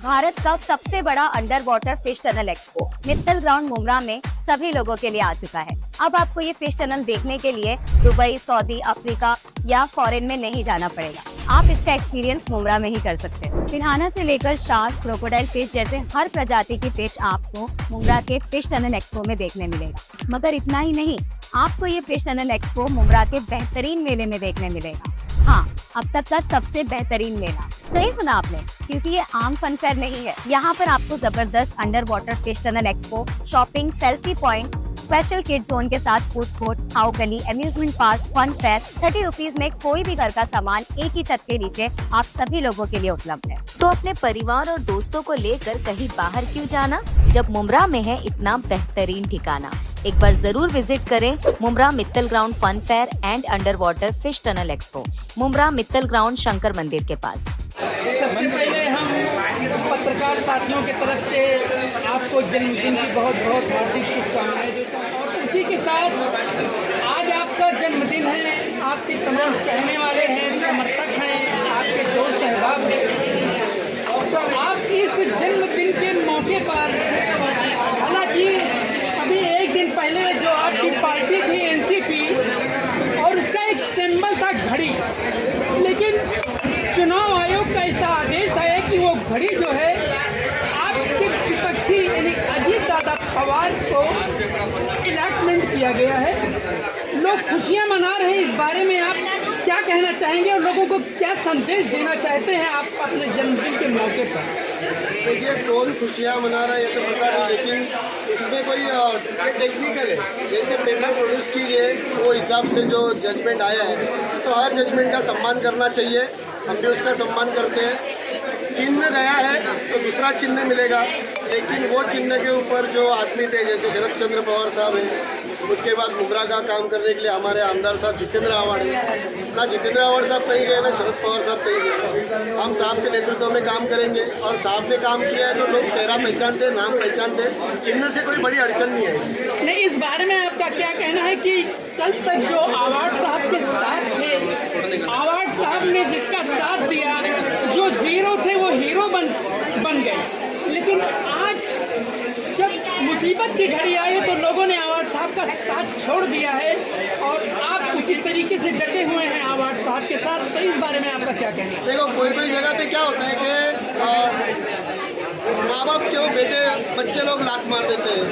भारत का सबसे बड़ा under water fish tunnel expo Mittal ground Mumbra में सभी लोगों के लिए आ चुका है। अब आपको ये फिश टनल देखने के लिए दुबई, सऊदी, अफ्रीका या फॉरेन में नहीं जाना पड़ेगा। आप इसका एक्सपीरियंस मुमरा में ही कर सकते हैं। पिरान्हा से लेकर शार्क, क्रोकोडाइल फिश जैसे हर प्रजाति की फिश आपको मुमरा के फिश टनल एक्सपो में देखने मिलेगा। मगर इतना ही नहीं, आपको ये फिश टनल एक्सपो मुमरा के बेहतरीन मेले में देखने मिलेगा। हाँ, अब तक का सबसे बेहतरीन मेला। सही सुना आपने, क्योंकि ये आम फन फेयर नहीं है। यहाँ पर आपको जबरदस्त under water fish tunnel expo, shopping, selfie point, special kid zone के साथ फूड कोर्ट, हाउ गली, amusement park, fun fair, 30 rupees में कोई भी घर का सामान एक ही छत के नीचे आप सभी लोगों के लिए उपलब्ध है। तो अपने परिवार और दोस्तों को लेकर कहीं बाहर क्यों जाना, जब मुमरा में है इतना बेहतरीन ठिकाना। एक बार जरूर विजिट करें Mumbra Mittal ground fun fair and under water fish tunnel expo, Mumbra Mittal ground Shankar मंदिर के पास। सबसे पहले हम पत्रकार साथियों की तरफ से आपको जन्मदिन की बहुत बहुत हार्दिक शुभकामनाएं देता हूँ। और उसी के साथ आज आपका जन्मदिन है, आपके तमाम चाहने वाले हैं, समर्थक हैं, आपके दोस्त अहबाब हैं। तो आप इस जन्मदिन के मौके पर, हालांकि अभी एक दिन पहले जो आपकी पार्टी थी एनसीपी, और उसका एक सिंबल था घड़ी, लेकिन चुनाव आयोग का ऐसा आदेश है कि वो घड़ी जो है आपके विपक्षी यानी अजीत दादा पवार को अलॉटमेंट किया गया है। लोग खुशियां मना रहे हैं, इस बारे में आप क्या कहना चाहेंगे और लोगों को क्या संदेश देना चाहते हैं आप अपने जन्मदिन के मौके पर? देखिए, कौन खुशियाँ मना रहा है ये तो पता नहीं, लेकिन इसमें कोई टेक्निकल है। जैसे पेपर प्रोड्यूस की गए वो हिसाब से जो जजमेंट आया है, तो हर जजमेंट का सम्मान करना चाहिए। हम भी उसका सम्मान करते हैं। चिन्ह गया है तो दूसरा चिन्ह मिलेगा, लेकिन वो चिन्ह के ऊपर जो आदमी थे, जैसे शरद चंद्र पवार साहब हैं, उसके बाद मुमरा का काम करने के लिए हमारे आमदार साहब जितेंद्र आवाड़ है। ना जितेंद्र आवाड़ साहब कहीं गए, ना शरद पवार साहब कहीं गए। हम साहब के नेतृत्व में काम करेंगे, और साहब ने काम किया है तो लोग चेहरा पहचानते, नाम पहचानते, चिन्ह से कोई बड़ी अड़चन नहीं है। नहीं, इस बारे में आपका क्या कहना है कि कल तक जो आवाड़ साहब के साथ थे, आवाड़ साहब ने जिसका साथ दिया, जो जीरो थे वो हीरो बन गए, लेकिन आज जब मुसीबत की घड़ी आई तो लोगों ने आवाड़ साहब का साथ छोड़ दिया है, और आप उसी तरीके से डटे हुए हैं आवाड़ साहब के साथ। तो इस बारे में आपका क्या कहना है? देखो, कोई जगह पे क्या होता है कि माँ बाप क्यों बेटे बच्चे लोग लात मार देते हैं,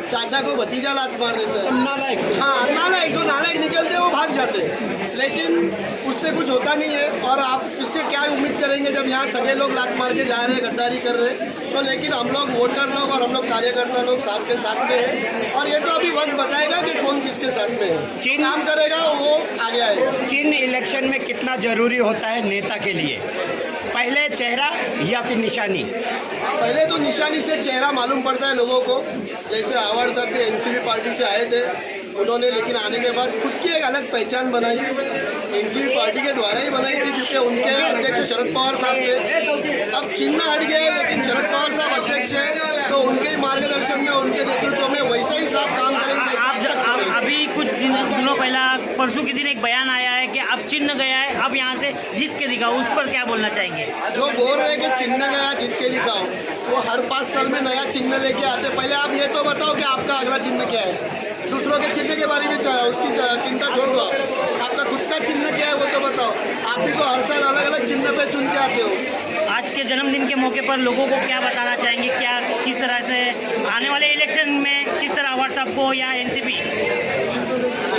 चाचा को भतीजा लात मार देते हैं। नालायक। हाँ, नालायक, जो नालायक निकलते हैं वो भाग जाते हैं, लेकिन उससे कुछ होता नहीं है। और आप इससे क्या उम्मीद करेंगे जब यहाँ सगे लोग लात मार के जा रहे हैं, गद्दारी कर रहे हैं। तो लेकिन हम लोग वोटर लोग और हम लोग कार्यकर्ता लोग साहब के साथ में हैं, और ये तो अभी वक्त बताएगा कि कौन किसके साथ में है। चिन्ह काम करेगा वो आगे आएगा। चिन्ह इलेक्शन में कितना जरूरी होता है नेता के लिए? पहले चेहरा या फिर निशानी? पहले तो निशानी से चेहरा मालूम पड़ता है लोगों को। जैसे आवाड़ साहब भी एनसीपी पार्टी से आए थे उन्होंने, लेकिन आने के बाद खुद की एक अलग पहचान बनाई, एनसीपी पार्टी के द्वारा ही बनाई थी, क्योंकि उनके अध्यक्ष शरद पवार साहब थे। अब चिन्ह हट गए, लेकिन शरद पवार साहब अध्यक्ष हैं, तो उनके मार्गदर्शन में, उनके नेतृत्व में वैसा ही साहब काम करेंगे। अभी कुछ दिनों पहला, परसों के दिन एक बयान आया है कि अब चिन्ह गया है, अब यहाँ से जीत के दिखाओ, उस पर क्या बोलना चाहेंगे? जो बोल रहे हैं कि चिन्ह गया जीत के दिखाओ, वो हर 5 साल में नया चिन्ह लेके आते। पहले आप ये तो बताओ कि आपका अगला चिन्ह क्या है। दूसरों के चिन्ह के बारे में उसकी चिंता छोड़ दो, आपका खुद का चिन्ह क्या है वो तो बताओ। आप भी तो हर साल अलग अलग चिन्ह पे चुन के आते हो। आज के जन्मदिन के मौके पर लोगों को क्या बताना चाहेंगे, क्या किस तरह से आने वाले इलेक्शन में किस तरह आवाड़ साहब को या एनसीपी?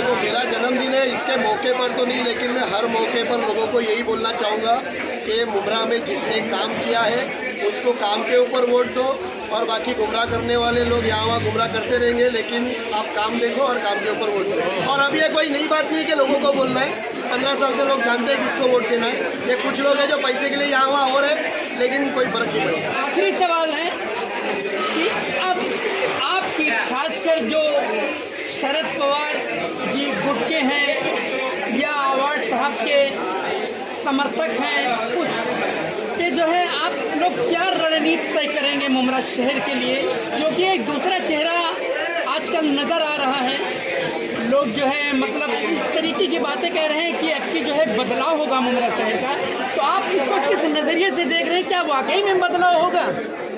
तो मेरा जन्मदिन है, इसके मौके पर तो नहीं, लेकिन मैं हर मौके पर लोगों को यही बोलना चाहूँगा कि मुमरा में जिसने काम किया है उसको काम के ऊपर वोट दो, और बाकी गुमराह करने वाले लोग यहाँ वहाँ गुमराह करते रहेंगे, लेकिन आप काम देखो और काम के ऊपर वोट दो। और अब ये कोई नई बात नहीं है कि लोगों को बोलना है, 15 साल से लोग जानते हैं किसको वोट देना है। ये कुछ लोग हैं जो पैसे के लिए यहाँ वहाँ हो रहे, लेकिन कोई फर्क नहीं पड़ेगा। आखिरी सवाल है कि अब आपकी खासकर जो शरद पवार जी गुट के हैं या आवाड़ साहब के समर्थक हैं, उस पे जो है आप लोग क्या रणनीति तय करेंगे मुमरा शहर के लिए, क्योंकि एक दूसरा चेहरा आजकल नजर आ रहा है। लोग लोग जो है मतलब इस तरीके की बातें कह रहे हैं कि अब की जो है बदलाव होगा मुमरा शहर का, तो आप इसको किस नज़रिए से देख रहे हैं? क्या वाकई में बदलाव होगा?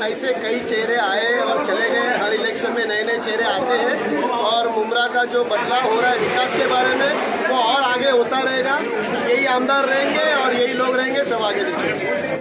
ऐसे कई चेहरे आए और चले गए, हर इलेक्शन में नए नए चेहरे आते हैं और मुमरा का जो बदलाव हो रहा है विकास के बारे में वो और आगे होता रहेगा। यही आमदार रहेंगे और यही लोग रहेंगे, सब आगे देखेंगे।